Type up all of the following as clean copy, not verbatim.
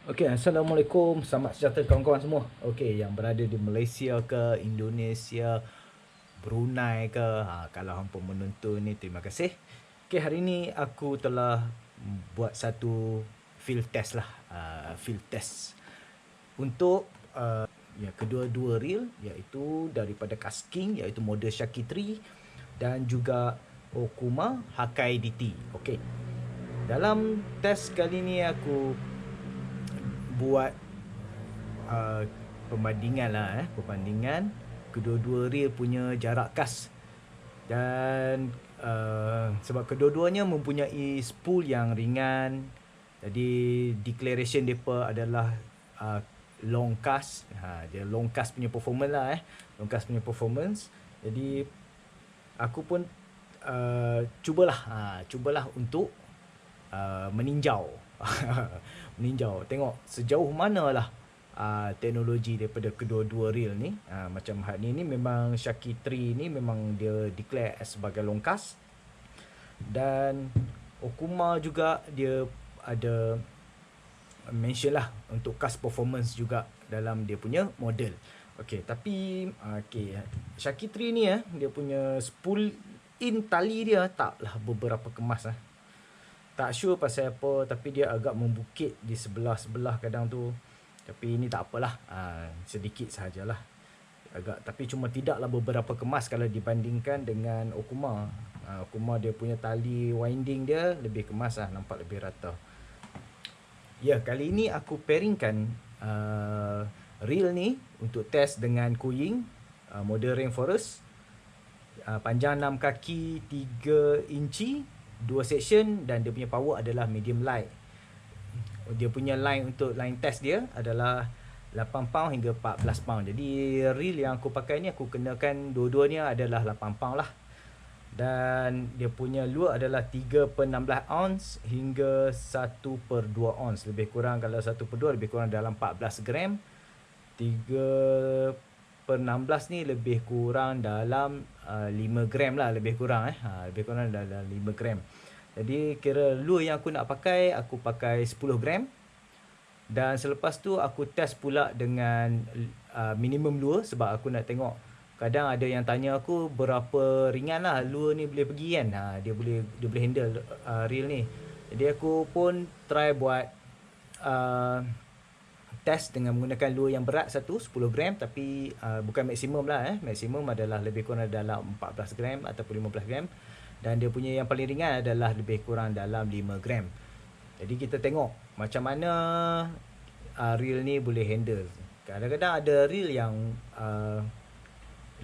Okey, Assalamualaikum. Selamat sejahtera kawan-kawan semua. Okey, yang berada di Malaysia ke, Indonesia, Brunei ke, kalau hangpa menonton ni, terima kasih. Okey, hari ni aku telah buat satu field test lah. Field test untuk kedua-dua reel, iaitu daripada Kasking, iaitu model Shaki 3 dan juga Okuma Hakai DT. Okey. Dalam test kali ni aku buat perbandingan lah, perbandingan kedua-dua reel punya jarak kas. Dan sebab kedua-duanya mempunyai spool yang ringan, jadi declaration mereka adalah long cast. Dia long cast punya performance lah, long cast punya performance. Jadi aku pun cubalah untuk meninjau meninjau, tengok sejauh manalah teknologi daripada kedua-dua reel ni. Macam hari ni memang Shaki 3 ni memang dia declare as sebagai long cast, dan Okuma juga dia ada mention lah untuk cast performance juga dalam dia punya model. Okey, tapi Shaki 3 ni dia punya spool in tali dia taklah beberapa kemas lah. Tak sure pasal apa, tapi dia agak membukit di sebelah-sebelah kadang tu. Tapi ini tak apalah, sedikit sahajalah agak, tapi cuma tidaklah beberapa kemas kalau dibandingkan dengan Okuma. Okuma dia punya tali winding dia lebih kemas lah, nampak lebih rata. Ya, kali ini aku pairingkan reel ni untuk test dengan Kuying, model Rainforest, panjang 6 kaki 3 inci, 2 section, dan dia punya power adalah medium light. Dia punya line untuk line test dia adalah 8 pound hingga 14 pound. Jadi reel yang aku pakai ni aku kenakan dua-duanya adalah 8 pound lah. Dan dia punya lure adalah 3/16 ounce hingga 1/2 ounce. Lebih kurang, kalau 1/2 lebih kurang dalam 14 gram. 3/16 ni lebih kurang dalam 5 gram lah, lebih kurang lebih kurang dalam 5 gram. Jadi kira lure yang aku nak pakai, aku pakai 10 gram. Dan selepas tu aku test pula dengan minimum lure, sebab aku nak tengok, kadang ada yang tanya aku berapa ringan lah lure ni boleh pergi kan. Dia boleh handle reel ni. Jadi aku pun try buat test dengan menggunakan lure yang berat 10 gram, tapi bukan maksimum lah. Maksimum adalah lebih kurang dalam 14 gram ataupun 15 gram. Dan dia punya yang paling ringan adalah lebih kurang dalam 5 gram. Jadi kita tengok macam mana reel ni boleh handle. Kadang-kadang ada reel yang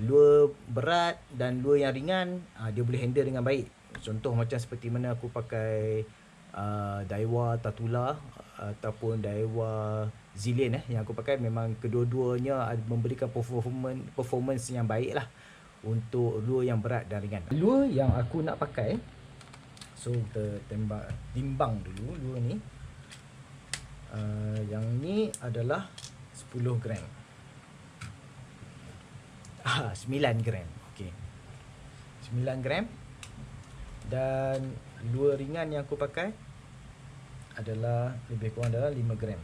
lure berat dan lure yang ringan, dia boleh handle dengan baik. Contoh macam seperti mana aku pakai Daiwa Tatula ataupun Daiwa Zillion yang aku pakai, memang kedua-duanya memberikan performance yang baik lah untuk lure yang berat dan ringan. Lure yang aku nak pakai, so kita timbang dulu lure ni. Yang ni adalah 10 gram. 9 gram. Okey. 9 gram. Dan lure ringan yang aku pakai adalah lebih kurang dalam 5 gram.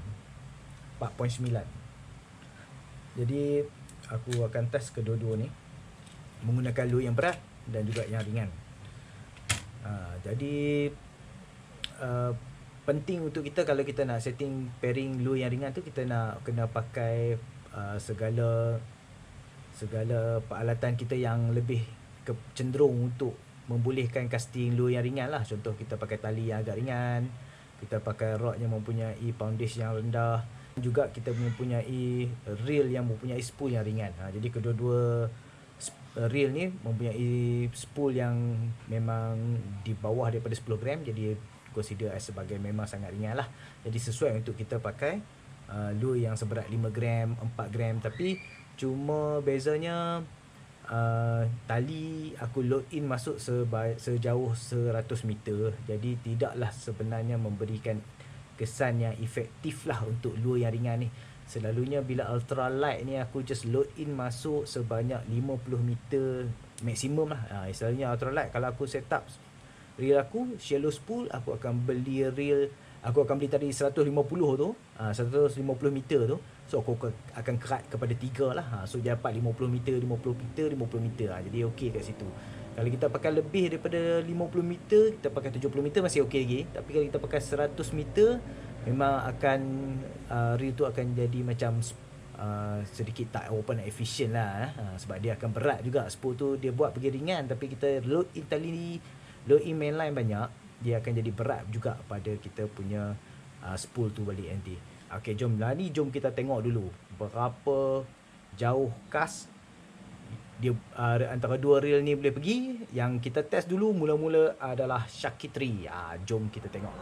4.9. Jadi aku akan test kedua-dua ni menggunakan lure yang berat dan juga yang ringan. Jadi penting untuk kita, kalau kita nak setting pairing lure yang ringan tu, kita nak kena pakai segala peralatan kita yang lebih cenderung untuk membolehkan casting lure yang ringan lah. Contoh kita pakai tali yang agak ringan, kita pakai rod yang mempunyai poundage yang rendah, juga kita mempunyai reel yang mempunyai spool yang ringan. Jadi kedua-dua reel ni mempunyai spool yang memang di bawah daripada 10 gram, jadi consider as sebagai memang sangat ringan lah. Jadi sesuai untuk kita pakai lure yang seberat 5 gram, 4 gram. Tapi cuma bezanya tali aku load in masuk sejauh 100 meter. Jadi tidaklah sebenarnya memberikan kesan yang efektif lah untuk lure yang ringan ni. Selalunya bila ultralight ni aku just load in masuk sebanyak 50 meter maksimum lah. Selalunya ultralight, kalau aku set up reel aku shallow spool, aku akan beli reel aku akan beli tadi 150 tu, 150 meter tu. So aku akan kerat kepada 3 lah. So dia dapat 50 meter, 50 meter, 50 meter. Jadi okey kat situ. Kalau kita pakai lebih daripada 50 meter, kita pakai 70 meter masih okey lagi. Tapi kalau kita pakai 100 meter, memang akan reel tu akan jadi macam sedikit tak open efficient lah. Sebab dia akan berat juga. Spool tu dia buat pergi ringan, tapi kita load in mainline banyak, dia akan jadi berat juga pada kita punya spool tu balik nanti. Okey, jom kita tengok dulu berapa jauh kas dia antara dua reel ni boleh pergi. Yang kita test dulu mula-mula adalah Shaki 3. Jom kita tengok.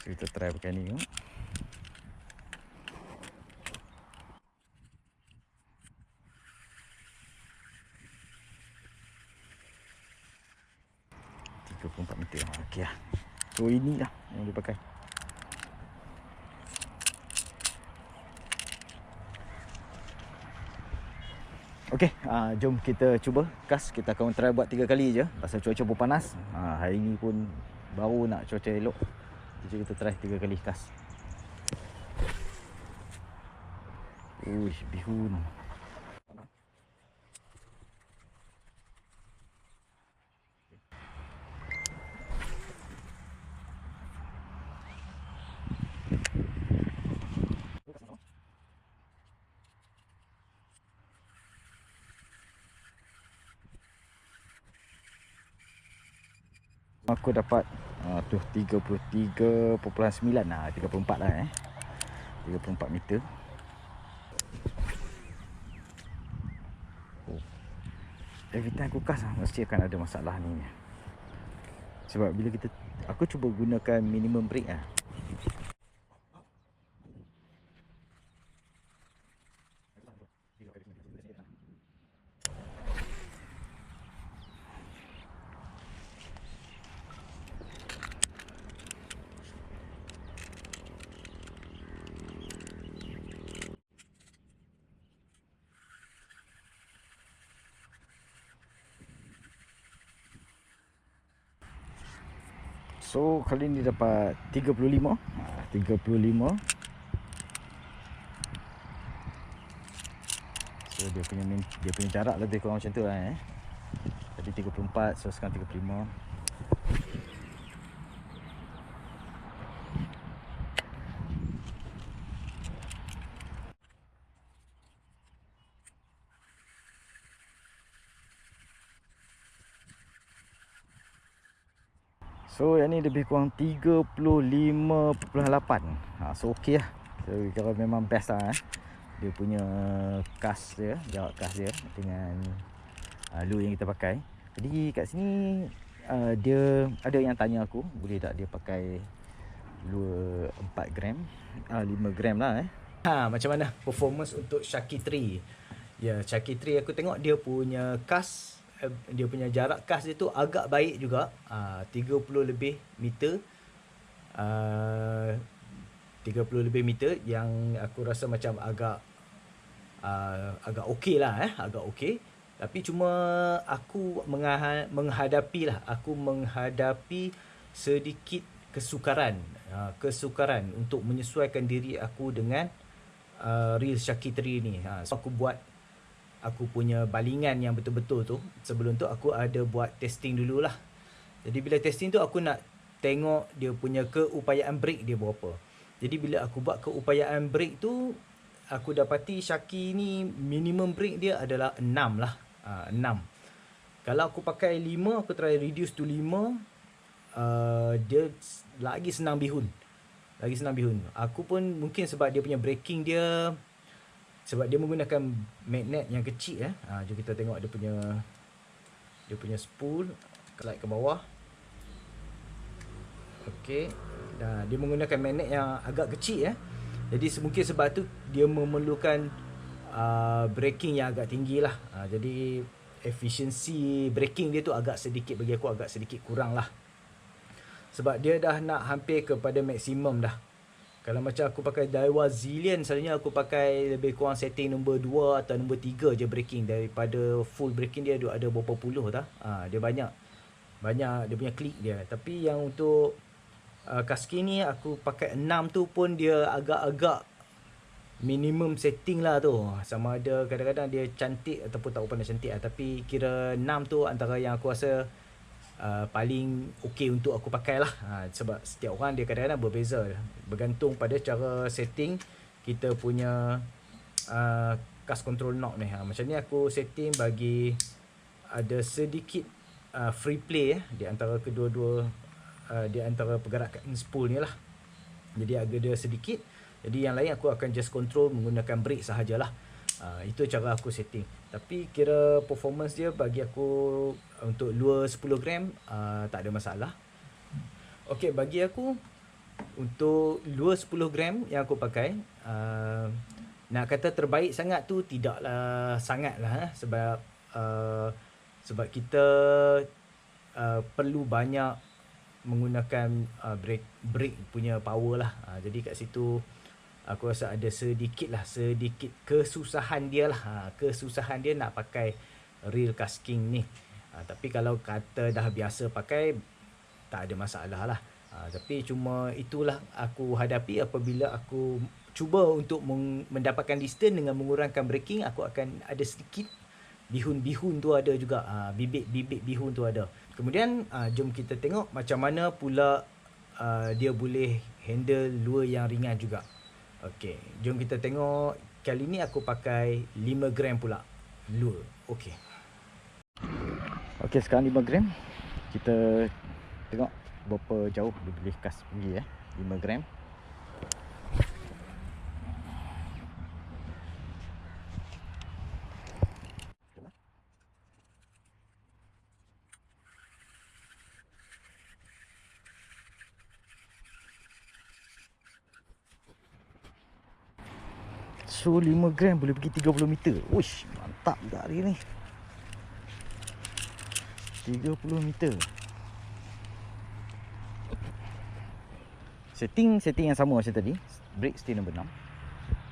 Kita try pakai ni. Meter. Okey lah. So ini lah yang dia pakai. Okey, jom kita cuba kas. Kita akan try buat 3 kali je. Pasal cuaca pun panas. Hari ni pun baru nak cuaca elok. Jadi kita try 3 kali kas. Uish, bihun. Aku dapat tu 33.9 34 lah 34 meter. Every time aku kas mesti akan ada masalah ni. Sebab bila aku cuba gunakan minimum brake So kali ni dapat 35. So dia punya jarak lebih kurang macam tu lah Tadi 34, so sekarang 35. So yang ni lebih kurang 35.8. So okey lah. So kalau memang best lah dia punya kas dia, jarak kas dia dengan lure yang kita pakai. Jadi kat sini dia ada yang tanya aku boleh tak dia pakai lure 4 gram, 5 gram lah macam mana performance untuk Shaki 3. Ya, Shaki 3 aku tengok dia punya kas, dia punya jarak kas dia tu agak baik juga, 30 lebih meter. 30 lebih meter yang aku rasa macam agak okey lah agak okey. Tapi cuma aku menghadapi sedikit kesukaran untuk menyesuaikan diri aku dengan reel Shaki 3 ni. So aku buat aku punya balingan yang betul-betul tu. Sebelum tu aku ada buat testing dululah. Jadi bila testing tu aku nak tengok dia punya keupayaan brake dia berapa. Jadi bila aku buat keupayaan brake tu, aku dapati Shaki ni minimum brake dia adalah 6 lah. 6. Kalau aku pakai 5, aku try reduce to 5, dia lagi senang bihun. Aku pun mungkin sebab dia punya braking dia, sebab dia menggunakan magnet yang kecil jom kita tengok dia punya spool, slide ke bawah. Okey. Dia menggunakan magnet yang agak kecil Jadi mungkin sebab tu dia memerlukan braking yang agak tinggi lah. Jadi efisiensi braking dia tu agak sedikit, bagi aku agak sedikit kurang lah. Sebab dia dah nak hampir kepada maksimum dah. Kalau macam aku pakai Daiwa Zillion, selalunya aku pakai lebih kurang setting nombor 2 atau nombor 3 je braking. Daripada full braking dia ada berapa puluh tau. Dia banyak dia punya klik dia. Tapi yang untuk Kasky ni aku pakai 6 tu pun dia agak-agak minimum setting lah tu. Sama ada kadang-kadang dia cantik ataupun tak berapa cantik lah. Tapi kira 6 tu antara yang aku rasa paling okey untuk aku pakai lah. Sebab setiap orang dia kadang-kadang berbeza, bergantung pada cara setting kita punya cast control knob ni. Macam ni aku setting bagi ada sedikit free play di antara kedua-dua, di antara pergerakan spool ni lah. Jadi agak dia sedikit, jadi yang lain aku akan just control menggunakan brake sahajalah. Itu cara aku setting. Tapi kira performance dia bagi aku untuk lure 10 gram tak ada masalah. Okey, bagi aku untuk lure 10 gram yang aku pakai, nak kata terbaik sangat tu tidaklah sangat lah. Sebab kita perlu banyak menggunakan brake punya power lah. Jadi kat situ aku rasa ada sedikit kesusahan dia lah. Kesusahan dia nak pakai reel casking ni. Tapi kalau kata dah biasa pakai, tak ada masalah lah. Tapi cuma itulah aku hadapi apabila aku cuba untuk mendapatkan distance dengan mengurangkan braking. Aku akan ada sedikit bihun-bihun tu ada juga. Bibit-bibit bihun tu ada. Kemudian jom kita tengok macam mana pula dia boleh handle lure yang ringan juga. Okey, jom kita tengok. Kali ni aku pakai 5 gram pula lure. Okey, sekarang 5 gram. Kita tengok berapa jauh dia boleh cast pergi 5 gram. So 5 gram boleh pergi 30 meter. Uish, mantap juga hari ni. 30 meter. Setting yang sama macam tadi. Brake still nombor 6.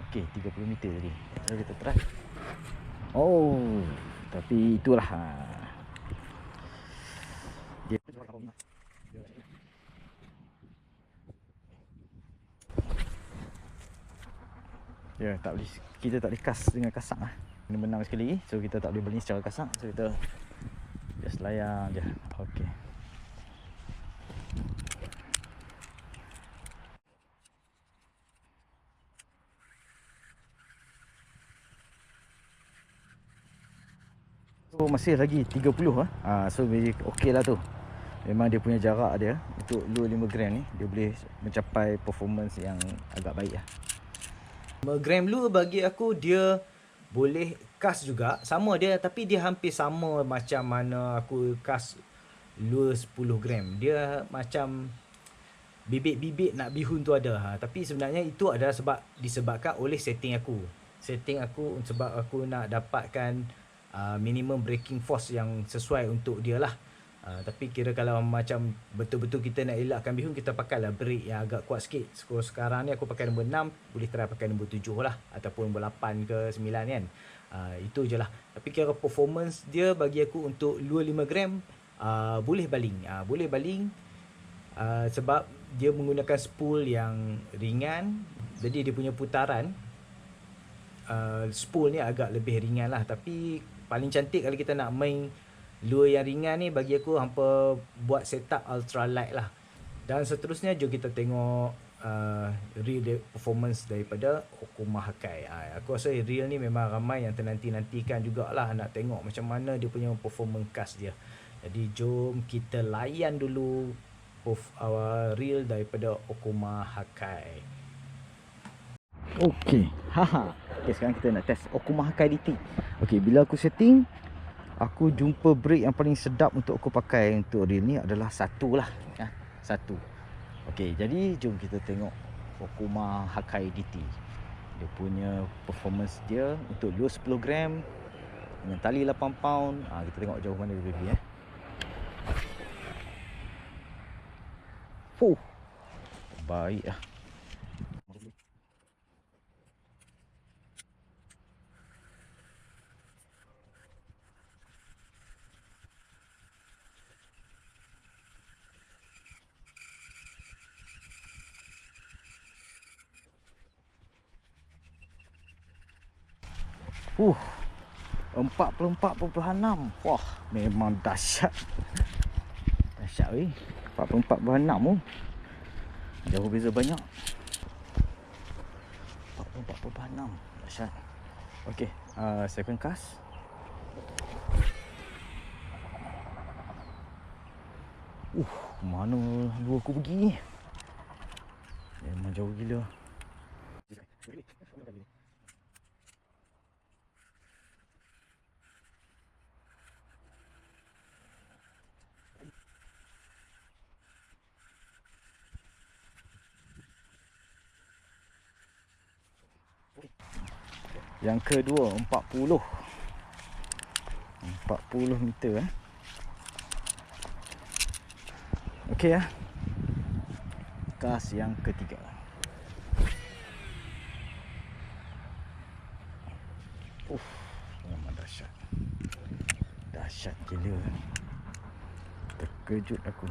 Okey, 30 meter tadi. Jom kita try. Oh, tapi itulah. Dia tak boleh, kita tak boleh cast dengan kasar lah. Kena menang sekali lagi. So kita tak boleh beli secara kasar. So kita just layan je. Okey. So masih lagi 30 so okey lah tu. Memang dia punya jarak dia untuk lure 5 gram ni, dia boleh mencapai performance yang agak baik lah. 5 gram lure bagi aku dia boleh cast juga. Sama dia, tapi dia hampir sama macam mana aku cast lure 10 gram. Dia macam bibit-bibit nak bihun tu ada. Tapi sebenarnya itu adalah disebabkan oleh setting aku. Sebab aku nak dapatkan minimum braking force yang sesuai untuk dia lah. Tapi kira kalau macam betul-betul kita nak elakkan bihun, kita pakailah brake yang agak kuat sikit. So, sekarang ni aku pakai nombor 6, boleh try pakai nombor 7 lah, ataupun nombor 8 ke 9 kan. Itu je lah. Tapi kira performance dia bagi aku untuk lure 5 gram boleh baling. Sebab dia menggunakan spool yang ringan. Jadi dia punya putaran spool ni agak lebih ringan lah. Tapi paling cantik kalau kita nak main lure yang ringan ni, bagi aku hampa buat setup ultra light lah. Dan seterusnya jom kita tengok reel performance daripada Okuma Hakai. Aku rasa reel ni memang ramai yang ternanti-nantikan jugalah nak tengok macam mana dia punya performance cast dia. Jadi jom kita layan dulu reel daripada Okuma Hakai. Okey, sekarang kita nak test Okuma Hakai DT. Okey, bila aku setting, aku jumpa brake yang paling sedap untuk aku pakai untuk reel ni adalah 1 lah. 1. Okey, jadi jom kita tengok Okuma Hakai DT. Dia punya performance dia untuk lure 10 gram dengan tali 8 pound. Kita tengok jauh mana dia boleh pergi. Baik lah. Uh, 44.6. Wah, memang dahsyat. Dahsyat weh. 44.6 tu. Jauh beza banyak. 44.6. Dahsyat. Okey, saya akan cast. Mana dua aku pergi ni? Memang jauh gila. Yang kedua 40 meter Okey ya. Cast yang ketiga. Memang dahsyat. Dahsyat gila. Terkejut aku.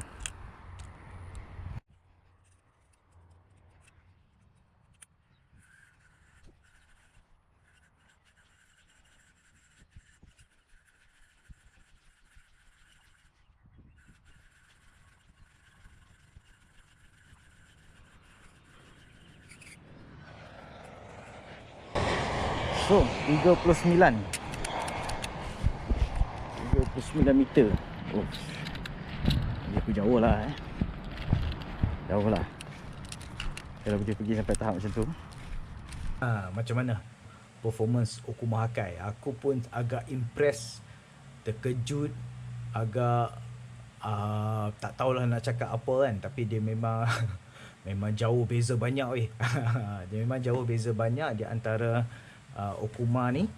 So, 39 meter. Ini aku jauh lah Jauh lah kalau boleh pergi sampai tahap macam tu. Macam mana performance Okuma Hakai? Aku pun agak impress, terkejut, agak tak tahulah nak cakap apa kan. Tapi dia memang memang jauh beza banyak weh. Dia memang jauh beza banyak di antara Okuma ni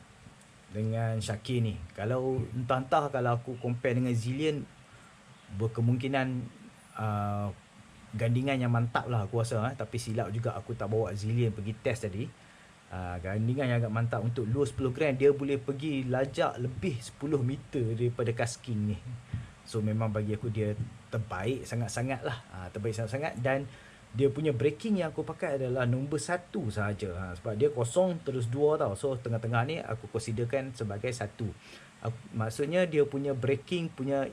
dengan Shakir ni. Kalau entah-entah kalau aku compare dengan Zillion, berkemungkinan gandingan yang mantap lah aku rasa. Tapi silap juga aku tak bawa Zillion pergi test tadi. Gandingan yang agak mantap. Untuk lure 10 gram dia boleh pergi lajak lebih 10 meter daripada casking ni. So memang bagi aku dia terbaik sangat-sangat lah. Terbaik sangat-sangat. Dan dia punya braking yang aku pakai adalah nombor 1 sahaja. Sebab dia kosong terus 2 tau. So tengah-tengah ni aku considerkan sebagai 1. Maksudnya dia punya braking punya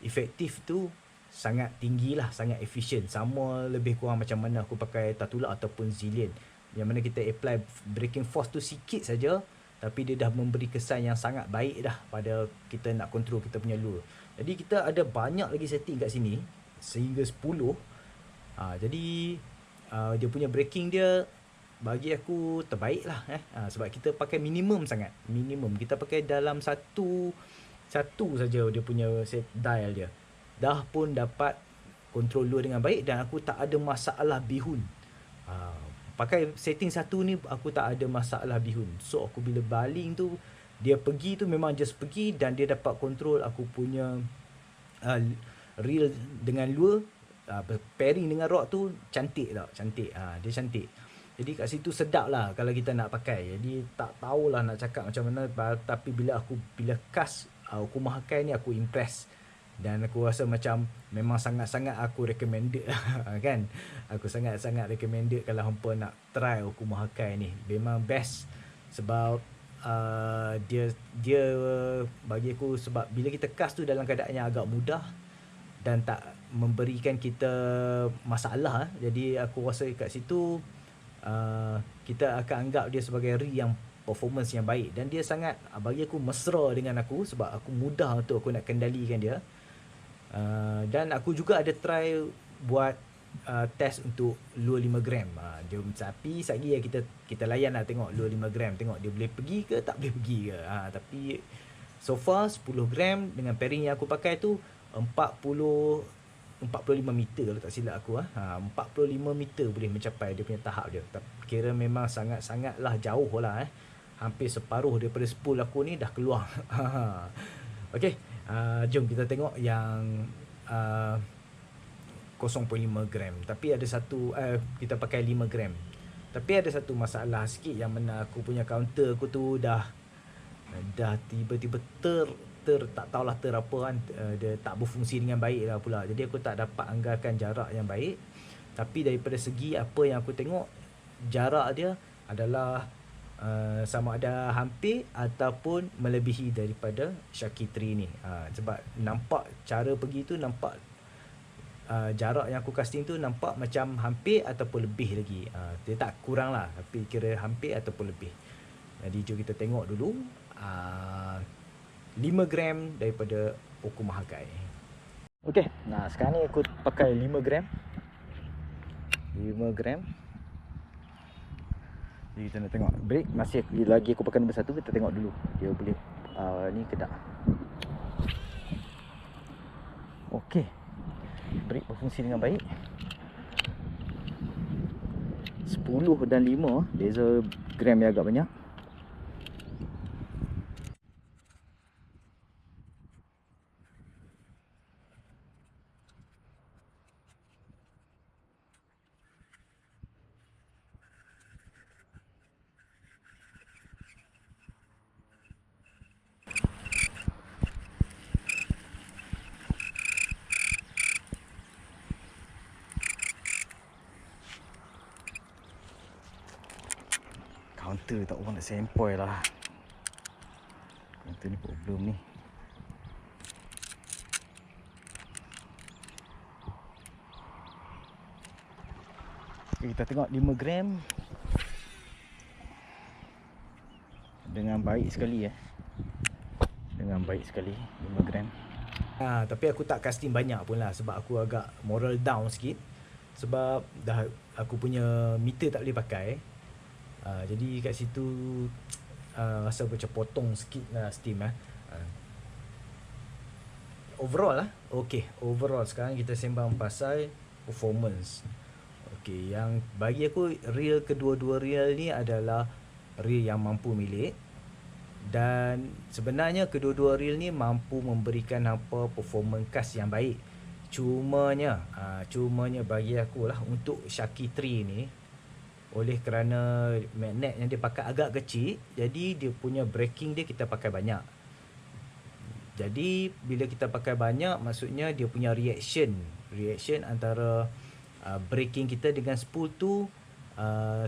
efektif tu sangat tinggi lah, sangat efisien. Sama lebih kurang macam mana aku pakai Tatula ataupun Zillion, yang mana kita apply braking force tu sikit saja, tapi dia dah memberi kesan yang sangat baik dah pada kita nak control kita punya lure. Jadi kita ada banyak lagi setting kat sini, sehingga 10. Jadi dia punya braking dia bagi aku terbaik lah sebab kita pakai minimum sangat. Minimum kita pakai dalam satu saja dia punya set dial dia. Dah pun dapat control lure dengan baik dan aku tak ada masalah bihun. Pakai setting 1 ni aku tak ada masalah bihun. So aku bila baling tu, dia pergi tu memang just pergi dan dia dapat control aku punya reel dengan lure. Pairing dengan rod tu cantik tau, cantik. Dia cantik. Jadi kat situ sedap lah kalau kita nak pakai. Jadi tak tahulah nak cakap macam mana, tapi bila cast Okuma Hakai ni aku impress. Dan aku rasa macam memang sangat-sangat aku recommended kan. Aku sangat-sangat recommended kalau hampa nak try Okuma Hakai ni. Memang best sebab dia bagi aku, sebab bila kita cast tu dalam keadaan yang agak mudah dan tak memberikan kita masalah. Jadi aku rasa kat situ kita akan anggap dia sebagai reel yang performance yang baik. Dan dia sangat bagi aku mesra dengan aku sebab aku mudah untuk aku nak kendalikan dia. Dan aku juga ada try buat test untuk lure 5 gram. Jom tapi lagi ya kita layan lah, tengok lure 5 gram, tengok dia boleh pergi ke tak boleh pergi ke. Tapi so far 10 gram dengan pairing yang aku pakai tu 45 meter kalau tak silap aku. 45 meter boleh mencapai dia punya tahap dia. Kira memang sangat-sangatlah jauh lah hampir separuh daripada spool aku ni dah keluar. Okey, jom kita tengok yang 0.5 gram. Tapi ada satu, kita pakai 5 gram. Tapi ada satu masalah sikit, yang mana aku punya counter aku tu dah tiba-tiba tak tahulah apa kan, dia tak berfungsi dengan baik lah pula. Jadi aku tak dapat anggarkan jarak yang baik. Tapi daripada segi apa yang aku tengok, jarak dia adalah sama ada hampir ataupun melebihi daripada Shaki 3 ni. Sebab nampak cara pergi tu, nampak jarak yang aku casting tu nampak macam hampir ataupun lebih lagi. Dia tak kurang lah, tapi kira hampir ataupun lebih. Jadi jom kita tengok dulu 5 gram daripada Okumahakai. Okey, nah sekarang ni aku pakai 5 gram. 5 gram. Jadi kita nak tengok brake masih lagi aku pakai nombor 1. Kita tengok dulu dia boleh ni ke tak. Okey, brake berfungsi dengan baik. 10 dan 5 beza gram yang agak banyak. Counter tak orang nak sempoi lah. Counter ni problem ni. Okay, kita tengok 5 gram dengan baik sekali dengan baik sekali 5 gram. Tapi aku tak casting banyak pun lah, sebab aku agak moral down sikit. Sebab dah aku punya meter tak boleh pakai. Jadi kat situ rasa macam potong sikit lah steam overall lah. Okay, overall sekarang kita sembang pasal performance. Okay, yang bagi aku reel kedua-dua reel ni adalah reel yang mampu milik. Dan sebenarnya kedua-dua reel ni mampu memberikan hampa performance cast yang baik. Cumanya bagi aku lah, untuk Shaki 3 ni, oleh kerana magnet yang dia pakai agak kecil, jadi dia punya braking dia kita pakai banyak. Jadi bila kita pakai banyak, maksudnya dia punya reaction antara braking kita dengan spool tu,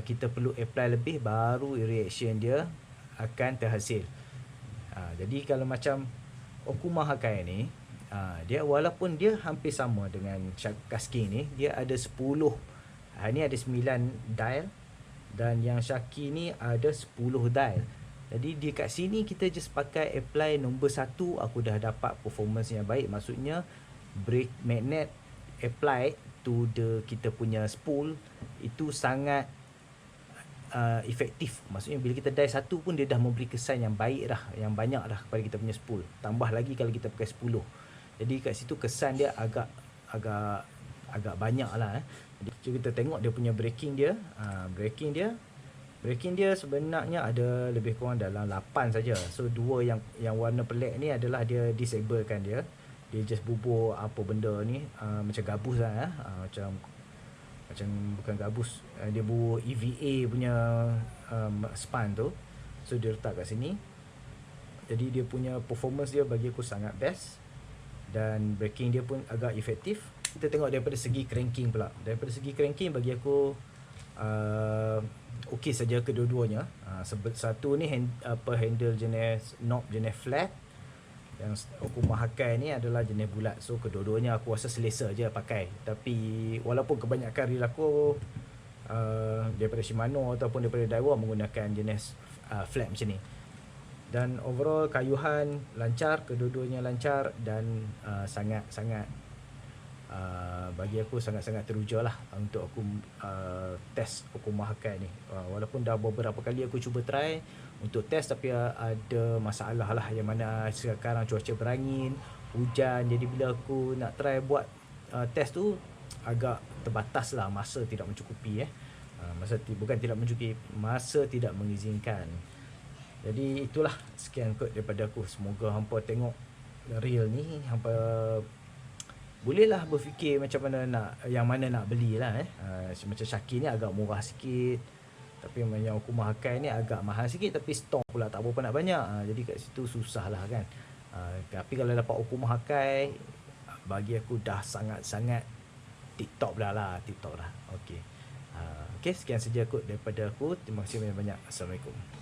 kita perlu apply lebih, baru reaction dia akan terhasil. Jadi kalau macam Okumahakai ni, dia walaupun dia hampir sama dengan Kasking ni, dia ada 10, ni ada 9 dial, dan yang Shaki ni ada 10 dial. Jadi dia kat sini kita just pakai apply nombor 1, aku dah dapat performance yang baik. Maksudnya brake magnet apply to kita punya spool itu sangat efektif. Maksudnya bila kita dial 1 pun dia dah memberi kesan yang baik dah, yang banyak dah kepada kita punya spool. Tambah lagi kalau kita pakai 10. Jadi kat situ kesan dia agak banyak lah. Jadi kita tengok dia punya braking dia. Braking dia sebenarnya ada lebih kurang dalam 8 saja. So dua yang warna pelik ni adalah dia disablekan dia. Dia just bubur apa benda ni, macam gabus lah macam bukan gabus, dia bubur EVA punya span tu. So dia letak kat sini. Jadi dia punya performance dia bagi aku sangat best, dan braking dia pun agak efektif. Kita tengok daripada segi cranking pula. Daripada segi cranking bagi aku okey saja kedua-duanya. Satu ni handle jenis knob jenis flat. Yang Okumahakai ni adalah jenis bulat. So kedua-duanya aku rasa selesa je pakai. Tapi walaupun kebanyakan reel aku daripada Shimano ataupun daripada Daiwa menggunakan jenis flat macam ni. Dan overall kayuhan lancar, kedua-duanya lancar, dan sangat-sangat bagi aku sangat-sangat teruja lah untuk aku test Okumahakai ni. Walaupun dah beberapa kali aku cuba try untuk test, tapi ada masalah lah, yang mana sekarang cuaca berangin, hujan. Jadi bila aku nak try buat test tu, agak terbatas lah, masa tidak mencukupi bukan tidak mencukupi, masa tidak mengizinkan. Jadi itulah sekian kot daripada aku. Semoga hampa tengok reel ni, hampa bolehlah berfikir macam mana nak, yang mana nak belilah macam Syakir ni agak murah sikit, tapi yang Okuma Hakai ni agak mahal sikit, tapi stok pula tak berapa nak banyak. Jadi kat situ susah lah kan. Tapi kalau dapat Okuma Hakai, bagi aku dah sangat-sangat TikTok dah lah, TikTok lah. Okey. Okey, sekian saja kot daripada aku. Terima kasih banyak-banyak. Assalamualaikum.